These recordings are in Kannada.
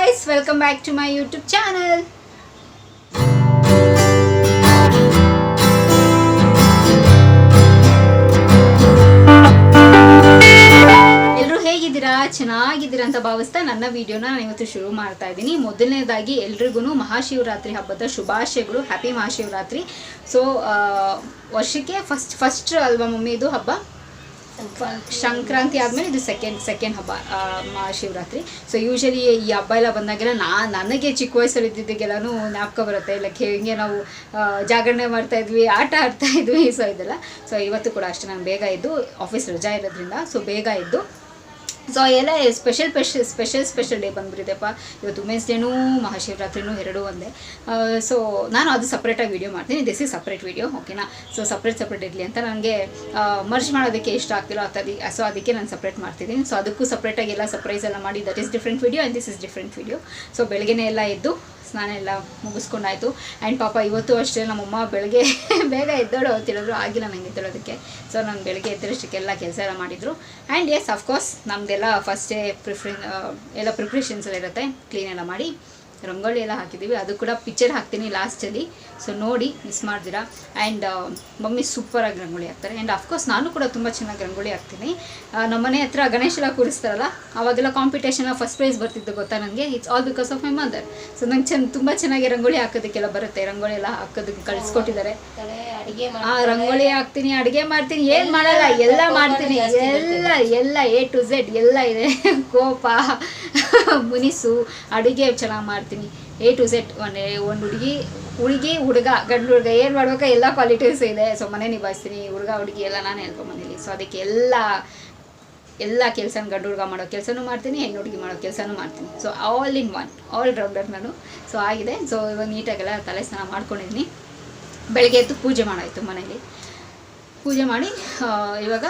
guys, welcome back to my YouTube channel. ಎಲ್ಲರೂ ಹೇಗಿದ್ದೀರಾ? ಚೆನ್ನಾಗಿದ್ದೀರಾ ಅಂತ ಭಾವಿಸ್ತಾ ನನ್ನ ವಿಡಿಯೋನ ನಾನು ಇವತ್ತು ಶುರು ಮಾಡ್ತಾ ಇದ್ದೀನಿ. ಮೊದಲನೇದಾಗಿ ಎಲ್ರಿಗೂ ಮಹಾಶಿವರಾತ್ರಿ ಹಬ್ಬದ ಶುಭಾಶಯಗಳು. ಹ್ಯಾಪಿ ಮಹಾಶಿವರಾತ್ರಿ. ಸೊ ವರ್ಷಕ್ಕೆ ಫಸ್ಟ್ ಅಲ್ವಾ ಮಮ್ಮಿ ಇದು ಹಬ್ಬ? ಸಂಕ್ರಾಂತಿ ಆದಮೇಲೆ ಇದು ಸೆಕೆಂಡ್ ಹಬ್ಬ ಮಹಾಶಿವರಾತ್ರಿ. ಸೊ ಯೂಶಲಿ ಈ ಹಬ್ಬ ಎಲ್ಲ ಬಂದಾಗೆಲ್ಲ ನನಗೆ ಚಿಕ್ಕ ವಯಸ್ಸಲ್ಲಿ ಇದ್ದಿದ್ದಕ್ಕೆಲ್ಲನೂ ಜ್ಞಾಪಕ ಬರುತ್ತೆ. ಲೈಕ್ ಹಿಂಗೆ ನಾವು ಜಾಗರಣೆ ಮಾಡ್ತಾಯಿದ್ವಿ, ಆಟ ಆಡ್ತಾಯಿದ್ವಿ. ಸೊ ಇದೆಲ್ಲ. ಸೊ ಇವತ್ತು ಕೂಡ ಅಷ್ಟೇ, ನಾನು ಬೇಗ ಇದ್ದು, ಆಫೀಸ್ ರಜಾ ಇರೋದ್ರಿಂದ ಸೊ ಬೇಗ ಇದ್ದು. ಸೊ ಎಲ್ಲ ಸ್ಪೆಷಲ್ ಡೇ ಬಂದ್ಬಿಟ್ಟಿದೆಪ್ಪ. ಇವತ್ತು ವುಮೆನ್ಸ್ ಡೇನೂ ಮಹಾಶಿವರಾತ್ರಿನೂ ಎರಡೂ ಒಂದೇ. ಸೊ ನಾನು ಅದು ಸಪ್ರೇಟಾಗಿ ವೀಡಿಯೋ ಮಾಡ್ತೀನಿ. ದಿಸ್ ಈಸ್ ಸಪ್ರೇಟ್ ವೀಡಿಯೋ, ಓಕೆನಾ? ಸೊ ಸಪ್ರೇಟ್ ಇರಲಿ ಅಂತ ನನಗೆ ಮರ್ಜ್ ಮಾಡೋದಕ್ಕೆ ಇಷ್ಟ ಆಗ್ತಿಲ್ಲ ಸೊ ಅದಕ್ಕೆ ನಾನು ಸಪ್ರೇಟ್ ಮಾಡ್ತಿದ್ದೀನಿ. ಸೊ ಅದಕ್ಕೂ ಸಪ್ರೇಟಾಗಿ ಎಲ್ಲ ಸರ್ಪ್ರೈಸ್ ಎಲ್ಲ ಮಾಡಿ, that is different video and this is different video. So ಬೆಳಗ್ಗೆನೇ ಎಲ್ಲ ಎದ್ದು ಸ್ನಾನ ಎಲ್ಲ ಮುಗಿಸ್ಕೊಂಡಾಯಿತು. ಆ್ಯಂಡ್ ಪಾಪ ಇವತ್ತು ಅಷ್ಟೇ ನಮ್ಮಮ್ಮ ಬೆಳಗ್ಗೆ ಬೇಗ ಎದ್ದೋಳು ತಿಳಿದ್ರು, ಆಗಿಲ್ಲ ನನಗೆ ಎದ್ದೋಳೋದಕ್ಕೆ. ಸೊ ನಾನು ಬೆಳಗ್ಗೆ ಎದ್ದರಷ್ಟಕ್ಕೆಲ್ಲ ಕೆಲಸ ಎಲ್ಲ ಮಾಡಿದರು. ಆ್ಯಂಡ್ ಎಸ್ ಅಫ್ಕೋರ್ಸ್ ನಮ್ಮದೆಲ್ಲ ಫಸ್ಟ್ ಡೇ ಎಲ್ಲ ಪ್ರಿಪ್ರೇಷನ್ಸ್ ಎಲ್ಲ ಇರುತ್ತೆ. ಕ್ಲೀನ್ ಎಲ್ಲ ಮಾಡಿ ರಂಗೋಲಿ ಎಲ್ಲ ಹಾಕಿದ್ದೀವಿ. ಅದು ಕೂಡ ಪಿಕ್ಚರ್ ಹಾಕ್ತೀನಿ ಲಾಸ್ಟಲ್ಲಿ, ಸೊ ನೋಡಿ ಮಿಸ್ ಮಾಡ್ದಿರಾ. ಆ್ಯಂಡ್ ಮಮ್ಮಿ ಸೂಪರಾಗಿ ರಂಗೋಲಿ ಹಾಕ್ತಾರೆ. ಆ್ಯಂಡ್ ಅಫ್ಕೋರ್ಸ್ ನಾನು ಕೂಡ ತುಂಬ ಚೆನ್ನಾಗಿ ರಂಗೋಲಿ ಹಾಕ್ತೀನಿ. ನಮ್ಮ ಮನೆ ಹತ್ರ ಗಣೇಶ ಎಲ್ಲ ಕೂರಿಸ್ತಾರಲ್ಲ, ಅವಾಗೆಲ್ಲ ಕಾಂಪಿಟೇಷನ್ ಫಸ್ಟ್ ಪ್ರೈಸ್ ಬರ್ತಿದ್ದು ಗೊತ್ತಾ ನನಗೆ. It's all because of my mother. So ನಂಗೆ ತುಂಬ ಚೆನ್ನಾಗಿ ರಂಗೋಲಿ ಹಾಕೋದಕ್ಕೆಲ್ಲ ಬರುತ್ತೆ. ರಂಗೋಲಿ ಎಲ್ಲ ಹಾಕೋದಕ್ಕೆ ಕಳಿಸ್ಕೊಟ್ಟಿದ್ದಾರೆ. ರಂಗೋಲಿ ಹಾಕ್ತೀನಿ, ಅಡುಗೆ ಮಾಡ್ತೀನಿ, ಏನು ಮಾಡಲ್ಲ ಎಲ್ಲ ಮಾಡ್ತೀನಿ. ಎಲ್ಲ A to Z ಎಲ್ಲ ಇದೆ. ಕೋಪ, ಮುನಿಸು, ಅಡುಗೆ ಚೆನ್ನಾಗಿ ಮಾಡ್ತೀನಿ. A to Z. ಒಂದು ಹುಡುಗ ಗಂಡು ಹುಡುಗ ಏನು ಮಾಡ್ಬೇಕು ಎಲ್ಲ ಕ್ವಾಲಿಟೀಸ್ ಇದೆ. ಸೊ ಮನೆ ನಿಭಾಯಿಸ್ತೀನಿ, ಹುಡುಗಿ ಎಲ್ಲ ನಾನೇ ಅಲ್ಪ ಮನೇಲಿ. ಸೊ ಅದಕ್ಕೆ ಎಲ್ಲ ಕೆಲಸನ ಗಂಡು ಹುಡುಗ ಮಾಡೋ ಕೆಲಸನೂ ಮಾಡ್ತೀನಿ, ಹೆಣ್ಣು ಹುಡುಗಿ ಮಾಡೋ ಕೆಲಸನೂ ಮಾಡ್ತೀನಿ. So all in one, all rounder ನಾನು. ಸೊ ಆಗಿದೆ. ಸೊ ಇವಾಗ ನೀಟಾಗೆಲ್ಲ ತಲೆ ಸ್ನಾನ ಮಾಡ್ಕೊಂಡಿದ್ದೀನಿ. ಬೆಳಗ್ಗೆ ಎದ್ದು ಪೂಜೆ ಮಾಡಾಯಿತು ಮನೇಲಿ. ಪೂಜೆ ಮಾಡಿ ಇವಾಗ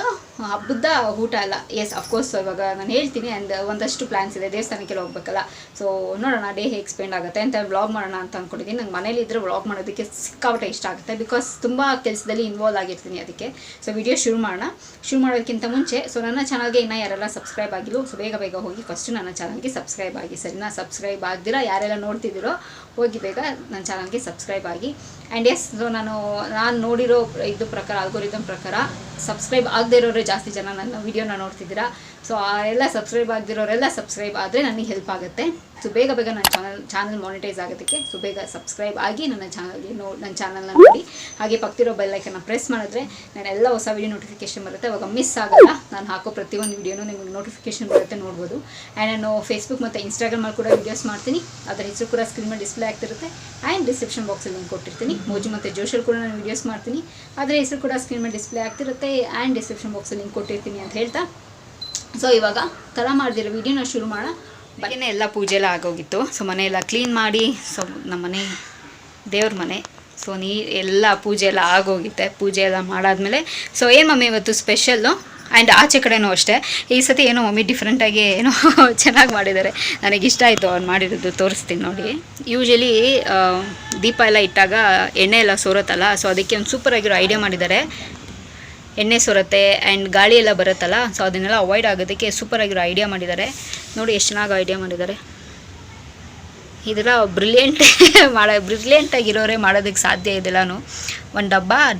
ಹಬ್ಬದ ಊಟ ಎಲ್ಲ ಎಸ್ ಅಫ್ಕೋರ್ಸ್ ಇವಾಗ ನಾನು ಹೇಳ್ತೀನಿ. ಆ್ಯಂಡ್ ಒಂದಷ್ಟು ಪ್ಲ್ಯಾನ್ಸ್ ಇದೆ, ದೇವಸ್ಥಾನಕ್ಕೆಲ್ಲ ಹೋಗ್ಬೇಕಲ್ಲ. ಸೊ ನೋಡೋಣ ಡೇ ಹೇಗೆ ಸ್ಪೆಂಡ್ ಆಗುತ್ತೆ ಅಂತ ವ್ಲಾಗ್ ಮಾಡೋಣ ಅಂತ ಅಂದ್ಕೊಂಡಿದ್ದೀನಿ. ನಂಗೆ ಮನೇಲಿ ಇದ್ದರೆ ವ್ಲಾಗ್ ಮಾಡೋದಕ್ಕೆ ಸಿಕ್ಕಾಪಟ್ಟೆ ಇಷ್ಟ ಆಗುತ್ತೆ, ಬಿಕಾಸ್ ತುಂಬ ಕೆಲಸದಲ್ಲಿ ಇನ್ವಾಲ್ವ್ ಆಗಿರ್ತೀನಿ ಅದಕ್ಕೆ. ಸೊ ವಿಡಿಯೋ ಶುರು ಮಾಡೋದಕ್ಕಿಂತ ಮುಂಚೆ ಸೊ ನನ್ನ ಚಾನಲ್ಗೆ ಇನ್ನೂ ಯಾರೆಲ್ಲ ಸಬ್ಸ್ಕ್ರೈಬ್ ಆಗಿಲ್ಲ, ಸೊ ಬೇಗ ಹೋಗಿ ಫಸ್ಟು ನನ್ನ ಚಾನಲ್ಗೆ ಸಬ್ಸ್ಕ್ರೈಬ್ ಆಗಿ, ಸರಿನಾ? ಸಬ್ಸ್ಕ್ರೈಬ್ ಆಗ್ದಿರಾ ಯಾರೆಲ್ಲ ನೋಡ್ತಿದ್ದೀರೋ ಹೋಗಿ ಬೇಗ ನನ್ನ ಚಾನಲ್ಗೆ ಸಬ್ಸ್ಕ್ರೈಬ್ ಆಗಿ. ಆ್ಯಂಡ್ ಎಸ್ ಸೊ ನಾನು ನೋಡಿರೋ ಇದು ಪ್ರಕಾರ, ಆಲ್ಗೋರಿದಮ್ ಪ್ರಕಾರ ಸಬ್ಸ್ಕ್ರೈಬ್ ಆಗದೇ ಇರೋರೇ ಜಾಸ್ತಿ ಜನ ನನ್ನ ವೀಡಿಯೋನ ನೋಡ್ತಿದ್ದೀರಾ. ಸೊ ಎಲ್ಲ ಸಬ್ಸ್ಕ್ರೈಬ್ ಆಗದಿರೋರೆಲ್ಲ ಸಬ್ಸ್ಕ್ರೈಬ್ ಆದರೆ ನನಗೆ ಹೆಲ್ಪ್ ಆಗುತ್ತೆ. ಸೊ ಬೇಗ ನನ್ನ ಚಾನಲ್ ಮಾನಿಟೈಸ್ ಆಗೋದಕ್ಕೆ. ಸೊ ಬೇಗ ಸಬ್ಸ್ಕ್ರೈಬ್ ಆಗಿ ನನ್ನ ಚಾನಲ್ನ ನೋಡಿ. ಹಾಗೆ ಪಕ್ಕದಿರೋ ಬೆಲ್ ಐಕನ್ನ ಪ್ರೆಸ್ ಮಾಡಿದ್ರೆ ನಾನೆಲ್ಲ ಹೊಸ ವೀಡಿಯೋ ನೋಟಿಫಿಕೇಷನ್ ಬರುತ್ತೆ. ಅವಾಗ ಮಿಸ್ ಆಗಲ್ಲ. ನಾನು ಹಾಕೋ ಪ್ರತಿಯೊಂದು ವೀಡಿಯೋನೂ ನಿಮಗೆ ನೋಟಿಫಿಕೇಷನ್ ಬರುತ್ತೆ, ನೋಡ್ಬೋದು. ಆ್ಯಂಡ್ ನಾನು ಫೇಸ್ಬುಕ್ ಮತ್ತು ಇನ್ಸ್ಟಾಗ್ರಾಮಲ್ಲಿ ಕೂಡ ವೀಡಿಯೋಸ್ ಮಾಡ್ತೀನಿ. ಅದರ ಹೆಸರು ಕೂಡ ಸ್ಕ್ರೀನ್ ಮೇಲೆ ಡಿಸ್ಪ್ಲೇ ಆಗ್ತಿರುತ್ತೆ. ಆ್ಯಂಡ್ ಡಿಸ್ಕ್ರಿಪ್ಷನ್ ಬಾಕ್ಸಲ್ಲಿ ಲಿಂಕ್ ಕೊಟ್ಟಿರ್ತೀನಿ. ಮೋಜು ಮತ್ತು ಜೋಶಲ್ಲಿ ಕೂಡ ನಾನು ವೀಡಿಯೋಸ್ ಮಾಡ್ತೀನಿ. ಅದರ ಹೆಸರು ಕೂಡ ಸ್ಕ್ರೀನ್ ಮೇಲೆ ಡಿಸ್ಪ್ಲೇ ಆಗ್ತಿರುತ್ತೆ. ಆ್ಯಂಡ್ ಡಿಸ್ಕ್ರಿಪ್ಷನ್ ಬಾಕ್ಸಲ್ಲಿ ಲಿಂಕ್ ಕೊಟ್ಟಿರ್ತೀನಿ ಅಂತ ಹೇಳ್ತಾ, ಸೊ ಇವಾಗ ತಡ ಮಾಡಿದಿರೋ ವೀಡಿಯೋನ ಶುರು ಮಾಡೋಣ. ಬಗ್ಗೆನೇ ಎಲ್ಲ ಪೂಜೆ ಎಲ್ಲ ಆಗೋಗಿತ್ತು. ಸೊ ಮನೆಯೆಲ್ಲ ಕ್ಲೀನ್ ಮಾಡಿ, ಸೊ ನಮ್ಮ ಮನೆ ದೇವ್ರ ಮನೆ. ಸೊ ಎಲ್ಲ ಪೂಜೆ ಎಲ್ಲ ಆಗೋಗಿತ್ತೆ. ಪೂಜೆ ಎಲ್ಲ ಮಾಡಾದ್ಮೇಲೆ ಸೊ ಏನು ಮಮ್ಮಿ ಇವತ್ತು ಸ್ಪೆಷಲ್ಲು. ಆ್ಯಂಡ್ ಆಚೆ ಕಡೆನೂ ಅಷ್ಟೇ ಈ ಸತಿ ಏನೋ ಮಮ್ಮಿ ಡಿಫ್ರೆಂಟಾಗಿ ಏನೋ ಚೆನ್ನಾಗಿ ಮಾಡಿದ್ದಾರೆ. ನನಗಿಷ್ಟ ಆಯಿತು ಅವ್ರು ಮಾಡಿರೋದು, ತೋರಿಸ್ತೀನಿ ನೋಡಿ. ಯೂಶಲಿ ದೀಪ ಎಲ್ಲ ಇಟ್ಟಾಗ ಎಣ್ಣೆ ಎಲ್ಲ ಸೋರುತ್ತಲ್ಲ, ಸೊ ಅದಕ್ಕೆ ಒಂದು ಸೂಪರಾಗಿರೋ ಐಡಿಯಾ ಮಾಡಿದ್ದಾರೆ. ಎಣ್ಣೆ ಸೋರುತ್ತೆ ಆ್ಯಂಡ್ ಗಾಳಿ ಎಲ್ಲ ಬರುತ್ತಲ್ಲ, ಸೊ ಅದನ್ನೆಲ್ಲ ಅವಾಯ್ಡ್ ಆಗೋದಕ್ಕೆ ಸೂಪರಾಗಿರೋ ಐಡಿಯಾ ಮಾಡಿದ್ದಾರೆ. ನೋಡಿ ಎಷ್ಟು ಚೆನ್ನಾಗಿ ಐಡಿಯಾ ಮಾಡಿದ್ದಾರೆ. ಇದೆಲ್ಲ ಬ್ರಿಲಿಯಂಟಾಗಿರೋರೇ ಮಾಡೋದಕ್ಕೆ ಸಾಧ್ಯ ಇದೆಲ್ಲನೂ. ಒಂದು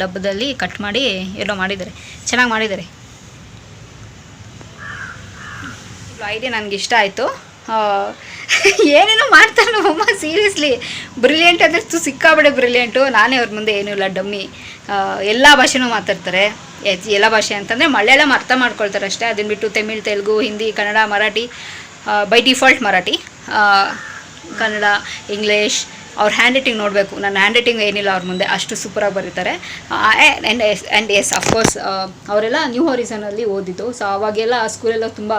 ಡಬ್ಬದಲ್ಲಿ ಕಟ್ ಮಾಡಿ ಏನೋ ಮಾಡಿದ್ದಾರೆ, ಚೆನ್ನಾಗಿ ಮಾಡಿದ್ದಾರೆ. ಐಡಿಯಾ ನನಗಿಷ್ಟ ಆಯಿತು. ಏನೇನೋ ಮಾಡ್ತಾರೆ ನಮ್ಮಮ್ಮ, ಸೀರಿಯಸ್ಲಿ ಬ್ರಿಲಿಯಂಟ್ ಅಂದರೆ ಸಿಕ್ಕಾಬಡೆ ಬ್ರಿಲಿಯಂಟು. ನಾನೇ ಅವ್ರ ಮುಂದೆ ಏನೂ ಇಲ್ಲ, ಡಮ್ಮಿ. ಎಲ್ಲ ಭಾಷೆನೂ ಮಾತಾಡ್ತಾರೆ. ಎಲ್ಲ ಭಾಷೆ ಅಂತಂದರೆ ಮಲಯಾಳಂ ಅರ್ಥ ಮಾಡ್ಕೊಳ್ತಾರೆ ಅಷ್ಟೇ. ಅದನ್ನು ಬಿಟ್ಟು Tamil, Telugu, Hindi, Kannada, Marathi, by default Marathi, Kannada, English. ಅವ್ರ ಹ್ಯಾಂಡ್ ರೈಟಿಂಗ್ ನೋಡಬೇಕು. ನನ್ನ ಹ್ಯಾಂಡ್ ರೈಟಿಂಗ್ ಏನಿಲ್ಲ ಅವ್ರ ಮುಂದೆ, ಅಷ್ಟು ಸೂಪರಾಗಿ ಬರೀತಾರೆ. ಆ್ಯಂಡ್ ಎಸ್ ಅಫ್ಕೋರ್ಸ್ ಅವರೆಲ್ಲ ನ್ಯೂ ಹಾರಿಸನಲ್ಲಿ ಓದಿದ್ದು. ಸೊ ಅವಾಗೆಲ್ಲ ಸ್ಕೂಲೆಲ್ಲ ತುಂಬ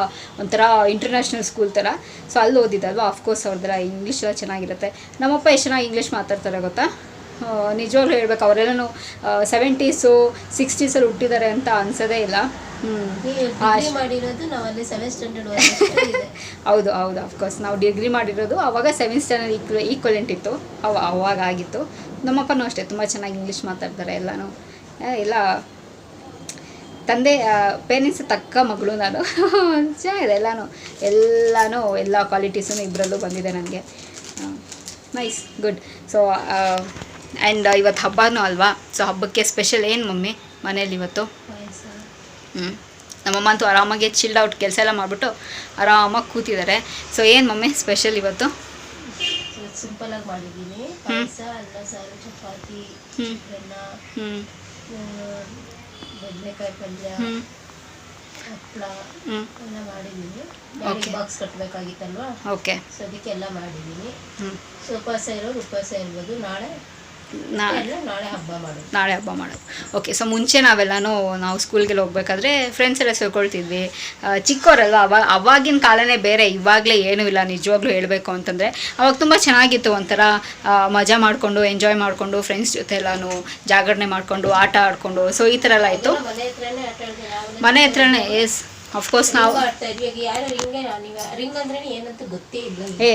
ಒಂಥರ ಇಂಟರ್ನ್ಯಾಷನಲ್ ಸ್ಕೂಲ್ ಥರ. ಸೊ ಅಲ್ಲಿ ಓದಿದ್ದಲ್ವ, ಅಫ್ಕೋರ್ಸ್ ಅವ್ರದ್ದೆಲ್ಲ ಇಂಗ್ಲೀಷ್ ಎಲ್ಲ ಚೆನ್ನಾಗಿರುತ್ತೆ. ನಮ್ಮಪ್ಪ ಎಷ್ಟು ಚೆನ್ನಾಗಿ ಇಂಗ್ಲೀಷ್ ಮಾತಾಡ್ತಾರೆ ಗೊತ್ತಾ. ನಿಜವಾಗ್ಲೂ ಹೇಳ್ಬೇಕು, ಅವರೆಲ್ಲನೂ 70s 60s ಹುಟ್ಟಿದ್ದಾರೆ ಅಂತ ಅನ್ಸೋದೇ ಇಲ್ಲ. ಹೌದು ಅಫ್ಕೋರ್ಸ್ ನಾವು ಡಿಗ್ರಿ ಮಾಡಿರೋದು ಅವಾಗ 7th ಸ್ಟ್ಯಾಂಡರ್ಡ್ ಈಕ್ವಲೆಂಟ್ ಇತ್ತು, ಅವಾಗ ಆಗಿತ್ತು. ನಮ್ಮಪ್ಪನೂ ಅಷ್ಟೇ ತುಂಬ ಚೆನ್ನಾಗಿ ಇಂಗ್ಲೀಷ್ ಮಾತಾಡ್ತಾರೆ. ಎಲ್ಲ ತಂದೆ ಪೇರೆಂಟ್ಸ್ ತಕ್ಕ ಮಗಳು ನಾನು. ಚೆನ್ನಾಗಿದೆ ಎಲ್ಲ ಕ್ವಾಲಿಟೀಸು ಇಬ್ಬರಲ್ಲೂ ಬಂದಿದೆ ನನಗೆ. Nice, good. ಸೊ ಆ್ಯಂಡ್ ಇವತ್ತು ಹಬ್ಬನೂ ಅಲ್ವಾ, ಸೊ ಹಬ್ಬಕ್ಕೆ ಸ್ಪೆಷಲ್ ಏನು ಮಮ್ಮಿ ಮನೇಲಿ ಇವತ್ತು? ನಮ್ಮಮ್ಮ ಅಂತೂ ಆರಾಮಾಗಿ ಚಿಲ್ಡ್ ಔಟ್ ಕೆಲಸ ಎಲ್ಲ ಮಾಡಿಬಿಟ್ಟು ಆರಾಮಾಗಿ ಕೂತಿದ್ದಾರೆ. ಸೊ ಏನು ಮಮ್ಮಿ ಸ್ಪೆಷಲ್ ಇವತ್ತು? ಸಿಂಪಲಾಗಿ ಮಾಡಿದ್ದೀನಿ. ಪಾಯಸ, ಅನ್ನ ಸಾರು, ಚಪಾತಿ, ಚಿತ್ರಾನ್ನ, ಬದನೆಕಾಯಿ ಪಲ್ಯ, ಹಪ್ಪಳ ಎಲ್ಲ ಮಾಡಿದ್ದೀನಿ. ಬಾಕ್ಸ್ ಕಟ್ಟಬೇಕಾಗಿತ್ತಲ್ವಾ, ಓಕೆ, ಸೊ ಅದಕ್ಕೆಲ್ಲ ಮಾಡಿದ್ದೀನಿ. ಸೊ ಉಪವಾಸ ಇರೋರು ಉಪವಾಸ ಇರ್ಬೋದು. ನಾಳೆ ಹಬ್ಬ ಮಾಡೋದು. ಓಕೆ, ಸೊ ಮುಂಚೆ ನಾವು ಸ್ಕೂಲ್ಗೆಲ್ಲ ಹೋಗ್ಬೇಕಾದ್ರೆ ಫ್ರೆಂಡ್ಸ್ ಎಲ್ಲ ಸೇರ್ಕೊಳ್ತಿದ್ವಿ. ಚಿಕ್ಕವರಲ್ಲ, ಅವಾಗಿನ ಕಾಲನೇ ಬೇರೆ, ಇವಾಗಲೇ ಏನೂ ಇಲ್ಲ ನಿಜವಾಗ್ಲೂ ಹೇಳಬೇಕು ಅಂತಂದರೆ. ಅವಾಗ ತುಂಬ ಚೆನ್ನಾಗಿತ್ತು, ಒಂಥರ ಮಜಾ ಮಾಡಿಕೊಂಡು ಎಂಜಾಯ್ ಮಾಡಿಕೊಂಡು ಫ್ರೆಂಡ್ಸ್ ಜೊತೆ ಎಲ್ಲನೂ ಜಾಗರಣೆ ಮಾಡಿಕೊಂಡು ಆಟ ಆಡಿಕೊಂಡು, ಸೊ ಈ ಥರ ಎಲ್ಲ ಇತ್ತು. ಮನೆ ಹತ್ರನೇ, ಎಸ್ ಅಫ್ಕೋರ್ಸ್. ನಾವು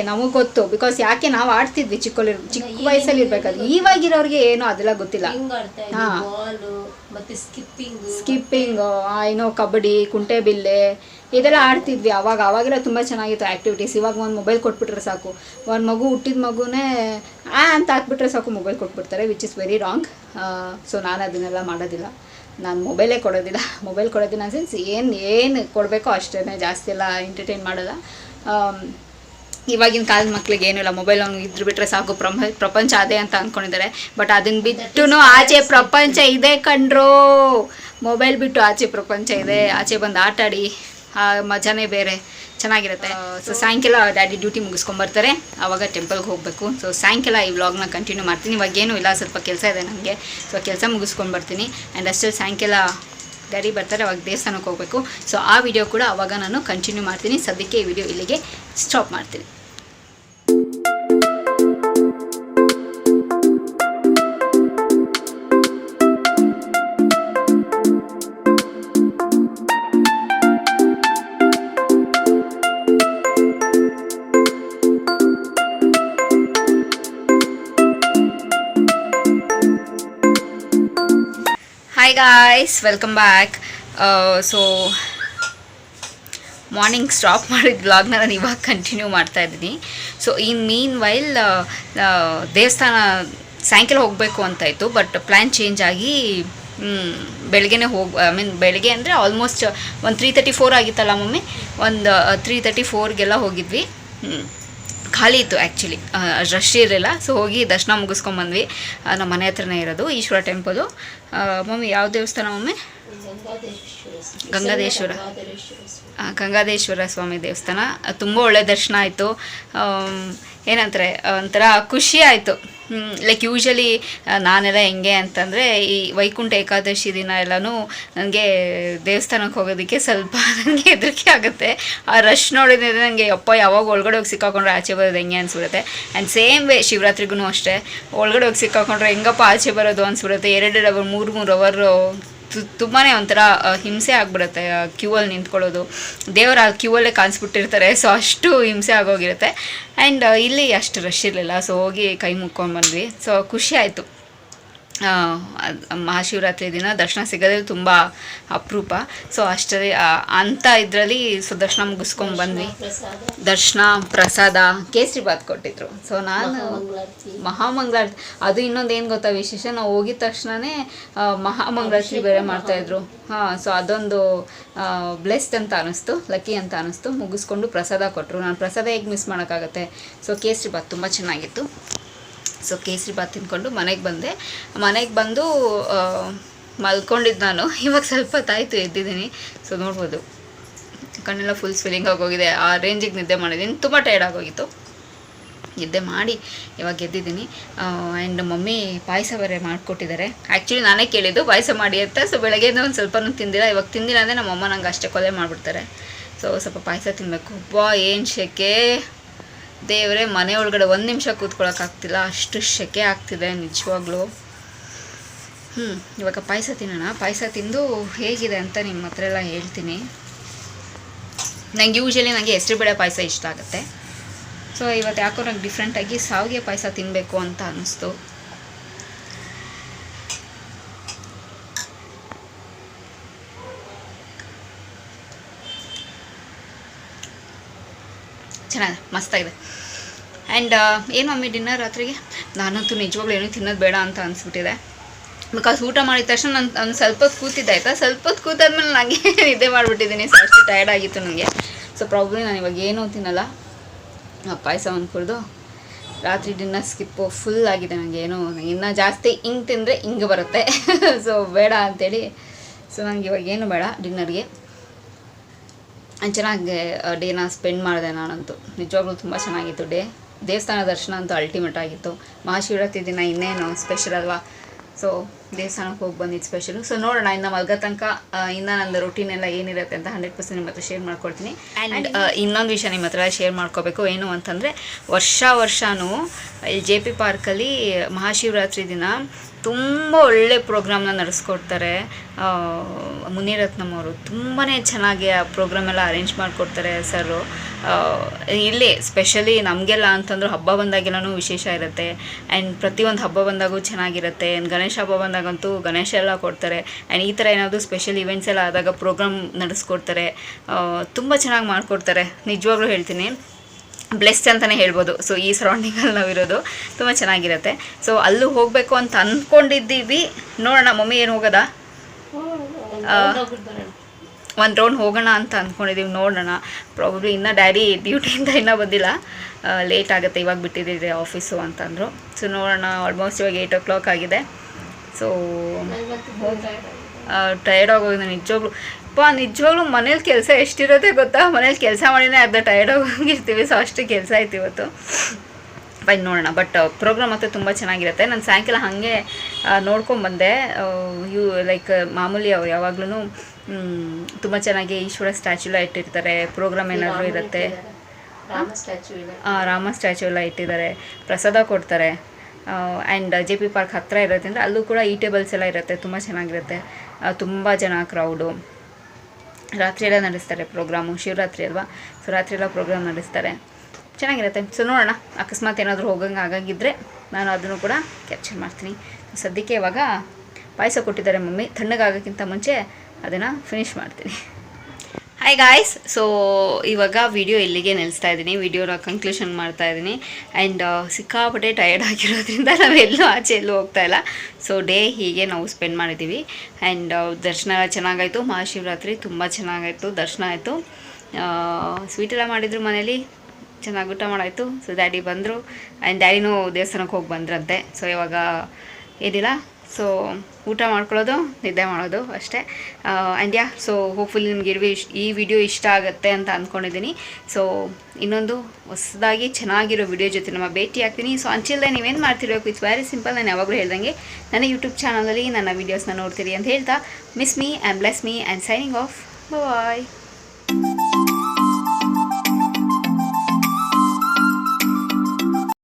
ನಮಗೆ ಗೊತ್ತು, ಬಿಕಾಸ್ ಯಾಕೆ ನಾವು ಆಡ್ತಿದ್ವಿ ಚಿಕ್ಕ ವಯಸ್ಸಲ್ಲಿ ಇರ್ಬೇಕಾದ್ರೆ. ಇವಾಗಿರೋರಿಗೆ ಏನು ಅದೆಲ್ಲ ಗೊತ್ತಿಲ್ಲ. ಸ್ಕಿಪ್ಪಿಂಗ್, ಏನೋ ಕಬಡ್ಡಿ, ಕುಂಟೆಬಿಲ್ಲೆ ಇದೆಲ್ಲ ಆಡ್ತಿದ್ವಿ ಅವಾಗೆಲ್ಲ ತುಂಬ ಚೆನ್ನಾಗಿತ್ತು ಆ್ಯಕ್ಟಿವಿಟೀಸ್. ಇವಾಗ ಒಂದು ಮೊಬೈಲ್ ಕೊಟ್ಬಿಟ್ರೆ ಸಾಕು, ಒಂದು ಮಗು ಹುಟ್ಟಿದ ಮಗುನೇ ಅಂತ ಹಾಕ್ಬಿಟ್ರೆ ಸಾಕು ಮೊಬೈಲ್ ಕೊಟ್ಬಿಡ್ತಾರೆ, which is very wrong. So ನಾನು ಅದನ್ನೆಲ್ಲ ಮಾಡೋದಿಲ್ಲ, ನಾನು ಮೊಬೈಲ್ ಕೊಡೋದಿಲ್ಲ ಸೆನ್ಸ್ ಏನು ಕೊಡಬೇಕೋ ಅಷ್ಟೇ, ಜಾಸ್ತಿ ಎಲ್ಲ ಎಂಟರ್ಟೈನ್ ಮಾಡೋಲ್ಲ. ಇವಾಗಿನ ಕಾಲದ ಮಕ್ಳಿಗೆ ಏನಿಲ್ಲ, ಮೊಬೈಲ್ ಅವ್ನು ಇದ್ರು ಬಿಟ್ಟರೆ ಸಾಕು, ಪ್ರಪಂಚ ಅದೇ ಅಂತ ಅಂದ್ಕೊಂಡಿದ್ದಾರೆ. ಬಟ್ ಅದನ್ನು ಬಿಟ್ಟು ಆಚೆ ಪ್ರಪಂಚ ಇದೆ ಕಣ್ರೋ. ಮೊಬೈಲ್ ಬಿಟ್ಟು ಆಚೆ ಪ್ರಪಂಚ ಇದೆ, ಆಚೆ ಬಂದು ಆಟಾಡಿ ಮಜಾನೇ ಬೇರೆ, ಚೆನ್ನಾಗಿರುತ್ತೆ. ಸೊ ಸಾಯಂಕಾಲ ಡ್ಯಾಡಿ ಡ್ಯೂಟಿ ಮುಗಿಸ್ಕೊಂಬರ್ತಾರೆ, ಆವಾಗ ಟೆಂಪಲ್ಗೆ ಹೋಗಬೇಕು. ಸೊ ಸಾಯಂಕಾಲ ಈ ವ್ಲಾಗ್ನ ಕಂಟಿನ್ಯೂ ಮಾಡ್ತೀನಿ. ಇವಾಗೇನು ಇಲ್ಲ, ಸ್ವಲ್ಪ ಕೆಲಸ ಇದೆ ನನಗೆ, ಸೊ ಕೆಲಸ ಮುಗಿಸ್ಕೊಂಡು ಬರ್ತೀನಿ. ಆ್ಯಂಡ್ ಅಷ್ಟೇ ಸಾಯಂಕಾಲ ಡ್ಯಾಡಿ ಬರ್ತಾರೆ, ಅವಾಗ ದೇವಸ್ಥಾನಕ್ಕೆ ಹೋಗಬೇಕು. ಸೊ ಆ ವಿಡಿಯೋ ಕೂಡ ಆವಾಗ ನಾನು ಕಂಟಿನ್ಯೂ ಮಾಡ್ತೀನಿ. ಸದ್ಯಕ್ಕೆ ಈ ವಿಡಿಯೋ ಇಲ್ಲಿಗೆ ಸ್ಟಾಪ್ ಮಾಡ್ತೀನಿ. Hi guys, welcome back. So morning stop ಮಾಡಿದ ವ್ಲಾಗ್ನ ನಾನು ಇವಾಗ ಕಂಟಿನ್ಯೂ ಮಾಡ್ತಾಯಿದ್ದೀನಿ. ಸೊ ಇನ್ ಮೀನ್ ವೈಲ್ ದೇವಸ್ಥಾನ ಸಾಯಂಕಾಲ ಹೋಗಬೇಕು ಅಂತಾಯಿತು, ಬಟ್ ಪ್ಲ್ಯಾನ್ ಚೇಂಜ್ ಆಗಿ ಬೆಳಗ್ಗೆನೇ ಬೆಳಗ್ಗೆ ಅಂದರೆ ಆಲ್ಮೋಸ್ಟ್ ಒಂದು 3:34 ಆಗಿತ್ತಲ್ಲ ಮಮ್ಮಿ, ಒಂದು 3:34ಗೆಲ್ಲ ಹೋಗಿದ್ವಿ. ಖಾಲಿ ಇತ್ತು ಆ್ಯಕ್ಚುಲಿ, ರಶ್ ಇರಲಿಲ್ಲ. ಸೊ ಹೋಗಿ ದರ್ಶನ ಮುಗಿಸ್ಕೊಂಬಂದ್ವಿ. ನಮ್ಮ ಮನೆ ಹತ್ರನೇ ಇರೋದು ಈಶ್ವರ ಟೆಂಪಲು. ಮಮ್ಮಿ ಯಾವ ದೇವಸ್ಥಾನ ಮಮ್ಮಿ? ಗಂಗಾಧೇಶ್ವರ ಸ್ವಾಮಿ ದೇವಸ್ಥಾನ. ತುಂಬ ಒಳ್ಳೆ ದರ್ಶನ ಆಯಿತು. ಏನಂತಾರೆ, ಒಂಥರ ಖುಷಿ ಆಯಿತು. ಲೈಕ್ ಯೂಶ್ವಲಿ ನಾನೆಲ್ಲ ಹೆಂಗೆ ಅಂತಂದರೆ, ಈ ವೈಕುಂಠ ಏಕಾದಶಿ ದಿನ ಎಲ್ಲನೂ ನನಗೆ ದೇವಸ್ಥಾನಕ್ಕೆ ಹೋಗೋದಕ್ಕೆ ಸ್ವಲ್ಪ ನನಗೆ ಹೆದರಿಕೆ ಆಗುತ್ತೆ. ಆ ರಶ್ ನೋಡಿದ್ರೆ ನನಗೆ ಯಾವಾಗ ಒಳಗಡೆ ಹೋಗಿ ಸಿಕ್ಕಾಕೊಂಡ್ರೆ ಆಚೆ ಬರೋದು ಹೆಂಗೆ ಅನಿಸ್ಬಿಡುತ್ತೆ. ಆ್ಯಂಡ್ ಸೇಮ್ ವೇ ಶಿವರಾತ್ರಿಗೂ ಅಷ್ಟೇ, ಒಳಗಡೆ ಹೋಗಿ ಸಿಕ್ಕಾಕೊಂಡ್ರೆ ಹೆಂಗಪ್ಪ ಆಚೆ ಬರೋದು ಅನಿಸ್ಬಿಡುತ್ತೆ. 2 ಅವರ್ 3 ಅವರ್ ತುಂಬಾ ಒಂಥರ ಹಿಂಸೆ ಆಗಿಬಿಡುತ್ತೆ ಕ್ಯೂವಲ್ಲಿ ನಿಂತ್ಕೊಳ್ಳೋದು. ದೇವರ ಆ ಕ್ಯೂವಲ್ಲೇ ಕಾಣಿಸ್ಬಿಟ್ಟಿರ್ತಾರೆ, ಸೊ ಅಷ್ಟು ಹಿಂಸೆ ಆಗೋಗಿರುತ್ತೆ. ಆ್ಯಂಡ್ ಇಲ್ಲಿ ಅಷ್ಟು ರಶ್ ಇರಲಿಲ್ಲ, ಸೊ ಹೋಗಿ ಕೈ ಮುಕ್ಕೊಂಡು ಬಂದ್ವಿ. ಸೊ ಖುಷಿ ಆಯಿತು. ಮಹಾಶಿವರಾತ್ರಿ ದಿನ ದರ್ಶನ ಸಿಗೋದೇ ತುಂಬ ಅಪರೂಪ. ಸೊ ಅಷ್ಟೇ ಅಂಥ ಇದರಲ್ಲಿ ಸೊ ದರ್ಶನ ಮುಗಿಸ್ಕೊಂಡು ಬಂದ್ವಿ. ದರ್ಶನ, ಪ್ರಸಾದ, ಕೇಸರಿ ಬಾತ್ ಕೊಟ್ಟಿದ್ರು. ಸೊ ನಾನು ಮಹಾಮಂಗಳಾರತಿ, ಅದು ಇನ್ನೊಂದು ಏನು ಗೊತ್ತಾ ವಿಶೇಷ, ನಾವು ಹೋಗಿದ ತಕ್ಷಣವೇ ಮಹಾಮಂಗಳಾರತಿ ಬೇರೆ ಮಾಡ್ತಾಯಿದ್ರು. ಸೊ ಅದೊಂದು ಬ್ಲೆಸ್ಡ್ ಅಂತ ಅನ್ನಿಸ್ತು, ಲಕ್ಕಿ ಅಂತ ಅನ್ನಿಸ್ತು. ಮುಗಿಸ್ಕೊಂಡು ಪ್ರಸಾದ ಕೊಟ್ಟರು. ನಾನು ಪ್ರಸಾದ ಹೇಗೆ ಮಿಸ್ ಮಾಡೋಕ್ಕಾಗತ್ತೆ. ಸೊ ಕೇಸರಿ ಬಾತ್ ತುಂಬ ಚೆನ್ನಾಗಿತ್ತು. ಸೊ ಕೇಸರಿ ಬಾತ್ ತಿಂದ್ಕೊಂಡು ಮನೆಗೆ ಬಂದು ಮಲ್ಕೊಂಡಿದ್ದು ನಾನು. ಇವಾಗ ಸ್ವಲ್ಪ ಹೊತ್ತಾಯಿತು ಎದ್ದಿದ್ದೀನಿ. ಸೊ ನೋಡ್ಬೋದು ಕಣ್ಣೆಲ್ಲ ಫುಲ್ ಸ್ವೆಲ್ಲಿಂಗ್ ಆಗೋಗಿದೆ. ಆ ರೇಂಜಿಗೆ ನಿದ್ದೆ ಮಾಡಿದ್ದೀನಿ, ತುಂಬ ಟೈರ್ಡ್ ಆಗೋಗಿತ್ತು. ನಿದ್ದೆ ಮಾಡಿ ಇವಾಗ ಎದ್ದಿದ್ದೀನಿ. ಆ್ಯಂಡ್ ಮಮ್ಮಿ ಪಾಯಸ ಬೇರೆ ಮಾಡಿಕೊಟ್ಟಿದ್ದಾರೆ. ಆ್ಯಕ್ಚುಲಿ ನಾನೇ ಕೇಳಿದ್ದು ಪಾಯಸ ಮಾಡಿ ಅಂತ. ಸೊ ಬೆಳಗ್ಗೆಯಿಂದ ಒಂದು ಸ್ವಲ್ಪನೂ ತಿಂದಿಲ್ಲ. ಇವಾಗ ತಿಂದಿಲ್ಲ ಅಂದರೆ ನಮ್ಮಮ್ಮ ನಂಗೆ ಅಷ್ಟೇ ಕೊಲೆ ಮಾಡಿಬಿಡ್ತಾರೆ. ಸೊ ಸ್ವಲ್ಪ ಪಾಯಸ ತಿನ್ನಬೇಕು. ಏನು ಶೆಕೆ ದೇವರೇ, ಮನೆ ಒಳಗಡೆ 1 ನಿಮಿಷ ಕೂತ್ಕೊಳ್ಳೋಕ್ಕಾಗ್ತಿಲ್ಲ, ಅಷ್ಟು ಶೆಕೆ ಆಗ್ತಿದೆ ನಿಜವಾಗ್ಲೂ. ಇವಾಗ ಪಾಯಸ ತಿನ್ನೋಣ. ಪಾಯಸ ತಿಂದು ಹೇಗಿದೆ ಅಂತ ನಿಮ್ಮ ಹತ್ರ ಎಲ್ಲ ಹೇಳ್ತೀನಿ. ನನಗೆ ಹೆಸರುಬೇಳೆ ಪಾಯಸ ಇಷ್ಟ ಆಗುತ್ತೆ. ಸೊ ಇವತ್ತು ಯಾಕೋ ನಂಗೆ ಡಿಫ್ರೆಂಟಾಗಿ ಶಾವಿಗೆ ಪಾಯಸ ತಿನ್ನಬೇಕು ಅಂತ ಅನ್ನಿಸ್ತು. ಚೆನ್ನಾಗಿದೆ, ಮಸ್ತಾಗಿದೆ. ಆ್ಯಂಡ್ ಏನು ಮಮ್ಮಿ ಡಿನ್ನರ್ ರಾತ್ರಿಗೆ? ನಾನಂತೂ ನಿಜವಾಗ್ಲೂ ಏನೂ ತಿನ್ನೋದು ಬೇಡ ಅಂತ ಅನಿಸ್ಬಿಟ್ಟಿದೆ. ಬಿಕಾಸ್ ಊಟ ಮಾಡಿದ ತಕ್ಷಣ ನಾನು ಸ್ವಲ್ಪ ಹೊತ್ತು ಕೂತಿದ್ದೆ ಆಯಿತಾ, ಸ್ವಲ್ಪ ಹೊತ್ತು ಕೂತಾದ್ಮೇಲೆ ನನಗೆ ನಿದ್ದೆ ಮಾಡಿಬಿಟ್ಟಿದ್ದೀನಿ. ಸೊ ಅಷ್ಟು ಟಯರ್ಡ್ ಆಗಿತ್ತು ನನಗೆ. ಸೊ ಪ್ರಾಬ್ಲಿ ನಾನು ಇವಾಗ ಏನೂ ತಿನ್ನಲ್ಲ, ಪಾಯಸ ಒಂದು ಕುಡಿದು ರಾತ್ರಿ ಡಿನ್ನರ್ ಸ್ಕಿಪ್ಪು ಫುಲ್ ಆಗಿದೆ ನನಗೆ. ಏನೋ ಇನ್ನೂ ಜಾಸ್ತಿ ಹಿಂಗೆ ತಿಂದರೆ ಹಿಂಗೆ ಬರುತ್ತೆ. ಸೊ ಬೇಡ ಅಂಥೇಳಿ, ಸೊ ನನಗೆ ಇವಾಗ ಏನು ಬೇಡ ಡಿನ್ನರ್ಗೆ. ಚೆನ್ನಾಗಿ ಡೇನ ಸ್ಪೆಂಡ್ ಮಾಡಿದೆ ನಾನಂತೂ. ನಿಜವಾಗ್ಲೂ ತುಂಬ ಚೆನ್ನಾಗಿತ್ತು ಡೇ. ದೇವಸ್ಥಾನ ದರ್ಶನ ಅಂತೂ ಅಲ್ಟಿಮೇಟ್ ಆಗಿತ್ತು. ಮಹಾಶಿವರಾತ್ರಿ ದಿನ ಇನ್ನೇನು ಸ್ಪೆಷಲ್ ಅಲ್ವಾ. ಸೊ ದೇವಸ್ಥಾನಕ್ಕೆ ಹೋಗಿ ಬಂದಿದ್ದು ಸ್ಪೆಷಲು. ಸೊ ನೋಡೋಣ ಇನ್ನು ಮಲ್ಗೋ ತನಕ ಇನ್ನು ನನ್ನ ರೊಟೀನ್ ಎಲ್ಲ ಏನಿರುತ್ತೆ ಅಂತ 100% ನಿಮ್ಮ ಹತ್ರ ಶೇರ್ ಮಾಡ್ಕೊಡ್ತೀನಿ. ಆ್ಯಂಡ್ ಇನ್ನೊಂದು ವಿಷಯ ನಿಮ್ಮ ಹತ್ರ ಶೇರ್ ಮಾಡ್ಕೋಬೇಕು. ಏನು ಅಂತಂದರೆ ವರ್ಷವೂ ಇಲ್ಲಿ JP ಪಾರ್ಕಲ್ಲಿ ಮಹಾಶಿವರಾತ್ರಿ ದಿನ ತುಂಬ ಒಳ್ಳೆ ಪ್ರೋಗ್ರಾಮ್ನ ನಡೆಸ್ಕೊಡ್ತಾರೆ. ಮುನಿರತ್ನಂ ಅವರು ತುಂಬಾ ಚೆನ್ನಾಗಿ ಆ ಪ್ರೋಗ್ರಾಮ್ ಎಲ್ಲ ಅರೇಂಜ್ ಮಾಡಿಕೊಡ್ತಾರೆ ಸರು. ಇಲ್ಲಿ ಸ್ಪೆಷಲಿ ನಮಗೆಲ್ಲ ಅಂತಂದ್ರೆ ಹಬ್ಬ ಬಂದಾಗೆಲ್ಲನೂ ವಿಶೇಷ ಇರುತ್ತೆ. ಆ್ಯಂಡ್ ಪ್ರತಿಯೊಂದು ಹಬ್ಬ ಬಂದಾಗೂ ಚೆನ್ನಾಗಿರುತ್ತೆ. ಗಣೇಶ ಹಬ್ಬ ಬಂದಾಗಂತೂ ಗಣೇಶ ಎಲ್ಲ ಕೊಡ್ತಾರೆ. ಆ್ಯಂಡ್ ಈ ಥರ ಏನಾದರೂ ಸ್ಪೆಷಲ್ ಇವೆಂಟ್ಸ್ ಎಲ್ಲ ಆದಾಗ ಪ್ರೋಗ್ರಾಮ್ ನಡೆಸ್ಕೊಡ್ತಾರೆ. ತುಂಬ ಚೆನ್ನಾಗಿ ಮಾಡಿಕೊಡ್ತಾರೆ, ನಿಜವಾಗ್ಲೂ ಹೇಳ್ತೀನಿ. ಬ್ಲೆಸ್ಡ್ ಅಂತಲೇ ಹೇಳ್ಬೋದು. ಸೊ ಈ ಸರೌಂಡಿಂಗಲ್ಲಿ ನಾವಿರೋದು ತುಂಬ ಚೆನ್ನಾಗಿರುತ್ತೆ. ಸೊ ಅಲ್ಲೂ ಹೋಗಬೇಕು ಅಂತ ಅಂದ್ಕೊಂಡಿದ್ದೀವಿ. ನೋಡೋಣ ಮಮ್ಮಿ ಏನು ಹೋಗೋದಾ, ಒಂದು ರೌಂಡ್ ಹೋಗೋಣ ಅಂತ ಅಂದ್ಕೊಂಡಿದ್ದೀವಿ. ನೋಡೋಣ. ಪ್ರಾಬಬ್ಲಿ ಇನ್ನೂ ಡ್ಯಾಡಿ ಡ್ಯೂಟಿಯಿಂದ ಇನ್ನೂ ಬಂದಿಲ್ಲ, ಲೇಟ್ ಆಗುತ್ತೆ, ಇವಾಗ ಬಿಟ್ಟಿದ್ದೀರಿ ಆಫೀಸು ಅಂತಂದರು. ಸೊ ನೋಡೋಣ. ಆಲ್ಮೋಸ್ಟ್ ಇವಾಗ 8 o'clock ಆಗಿದೆ. ಸೊ ಟಯರ್ಡ್ ಆಗೋಗಿದೆ ನಿಜವಾಗ್ಲೂ. ನಿಜವಾಗ್ಲೂ ಮನೇಲಿ ಕೆಲಸ ಎಷ್ಟಿರುತ್ತೆ ಗೊತ್ತಾ, ಮನೇಲಿ ಕೆಲಸ ಮಾಡಿನೇ ಅರ್ಧ ಟಯರ್ಡ್ ಆಗೋಗಿರ್ತೀವಿ. ಸೊ ಅಷ್ಟು ಕೆಲಸ ಆಯ್ತು ಇವತ್ತು. ಬೈ ನೋಡೋಣ. ಬಟ್ ಪ್ರೋಗ್ರಾಮ್ ಮತ್ತೆ ತುಂಬ ಚೆನ್ನಾಗಿರುತ್ತೆ. ನಾನು ಸಾಯಂಕಾಲ ಹಾಗೆ ನೋಡ್ಕೊಂಬಂದೆ. ಲೈಕ್ ಮಾಮೂಲಿ ಅವ್ರು ಯಾವಾಗ್ಲೂ ತುಂಬ ಚೆನ್ನಾಗಿ ಈಶ್ವರ ಸ್ಟ್ಯಾಚ್ಯೂ ಎಲ್ಲ ಇಟ್ಟಿರ್ತಾರೆ. ಪ್ರೋಗ್ರಾಮ್ ಏನಾದರೂ ಇರುತ್ತೆ, ರಾಮ ಸ್ಟ್ಯಾಚ್ಯೂ ಎಲ್ಲ ಇಟ್ಟಿದ್ದಾರೆ. ಪ್ರಸಾದ ಕೊಡ್ತಾರೆ. ಆ್ಯಂಡ್ JP ಪಾರ್ಕ್ ಹತ್ತಿರ ಇರೋದ್ರಿಂದ ಅಲ್ಲೂ ಕೂಡ ಟೇಬಲ್ಸ್ ಎಲ್ಲ ಇರುತ್ತೆ. ತುಂಬ ಚೆನ್ನಾಗಿರುತ್ತೆ. ತುಂಬ ಜನ ಕ್ರೌಡು. ರಾತ್ರಿ ಎಲ್ಲ ನಡೆಸ್ತಾರೆ ಪ್ರೋಗ್ರಾಮು. ಶಿವರಾತ್ರಿ ಅಲ್ವಾ, ಸೊ ರಾತ್ರಿ ಎಲ್ಲ ಪ್ರೋಗ್ರಾಮ್ ನಡೆಸ್ತಾರೆ, ಚೆನ್ನಾಗಿರುತ್ತೆ. ಸೊ ನೋಡೋಣ. ಅಕಸ್ಮಾತ್ ಏನಾದರೂ ಆಗಾಗಿದ್ದರೆ ನಾನು ಅದನ್ನು ಕೂಡ ಕ್ಯಾಪ್ಚರ್ ಮಾಡ್ತೀನಿ. ಸದ್ಯಕ್ಕೆ ಇವಾಗ ಪಾಯಸ ಕೊಟ್ಟಿದ್ದಾರೆ ಮಮ್ಮಿ. ತಣ್ಣಗಾಗೋಕ್ಕಿಂತ ಮುಂಚೆ ಅದನ್ನು ಫಿನಿಷ್ ಮಾಡ್ತೀನಿ. Hi guys. ಸೊ ಇವಾಗ ವಿಡಿಯೋ ಇಲ್ಲಿಗೆ ನಿಲ್ಲಿಸ್ತಾ ಇದ್ದೀನಿ. ವಿಡಿಯೋನ ಕನ್ಕ್ಲೂಷನ್ ಮಾಡ್ತಾ ಇದ್ದೀನಿ. ಆ್ಯಂಡ್ ಸಿಕ್ಕಾಪಟ್ಟೆ ಟಯರ್ಡ್ ಆಗಿರೋದ್ರಿಂದ ನಾವೆಲ್ಲೂ ಆಚೆ ಎಲ್ಲೂ ಹೋಗ್ತಾಯಿಲ್ಲ. ಸೊ ಡೇ ಹೀಗೆ ನಾವು ಸ್ಪೆಂಡ್ ಮಾಡಿದ್ದೀವಿ. ಆ್ಯಂಡ್ ದರ್ಶನ ಎಲ್ಲ ಚೆನ್ನಾಗಾಯಿತು. ಮಹಾಶಿವರಾತ್ರಿ ತುಂಬ ಚೆನ್ನಾಗಾಯಿತು, ದರ್ಶನ ಆಯಿತು. ಸ್ವೀಟೆಲ್ಲ ಮಾಡಿದ್ರು ಮನೇಲಿ, ಚೆನ್ನಾಗಿ ಊಟ ಮಾಡಾಯಿತು. ಸೊ ಡ್ಯಾಡಿ ಬಂದರು. ಆ್ಯಂಡ್ ಡ್ಯಾಡಿನೂ ದೇವಸ್ಥಾನಕ್ಕೆ ಹೋಗಿ ಬಂದ್ರಂತೆ. ಸೊ ಇವಾಗ ಏನಿಲ್ಲ, ಸೊ ಊಟ ಮಾಡ್ಕೊಳ್ಳೋದು, ನಿದ್ದೆ ಮಾಡೋದು ಅಷ್ಟೇ. ಆ್ಯಂಡ್ ಸೊ ಹೋಪ್ಫುಲಿ ನಿಮಗೆ ಈ ವಿಡಿಯೋ ಇಷ್ಟ ಆಗುತ್ತೆ ಅಂತ ಅಂದ್ಕೊಂಡಿದ್ದೀನಿ. ಸೊ ಇನ್ನೊಂದು ಹೊಸದಾಗಿ ಚೆನ್ನಾಗಿರೋ ವಿಡಿಯೋ ಜೊತೆ ಭೇಟಿ ಆಗ್ತೀನಿ. ಸೊ ಅಂಚಿಲ್ದೆ ನೀವೇನು ಮಾಡ್ತಿರಬೇಕು, ಇಟ್ಸ್ ವೆರಿ ಸಿಂಪಲ್. ನಾನು ಯಾವಾಗಲೂ ಹೇಳ್ದಂಗೆ ನನ್ನ ಯೂಟ್ಯೂಬ್ ಚಾನಲಲ್ಲಿ ನನ್ನ ವೀಡಿಯೋಸ್ನ ನೋಡ್ತೀರಿ ಅಂತ ಹೇಳ್ತಾ, miss me and bless me and signing off. Bye.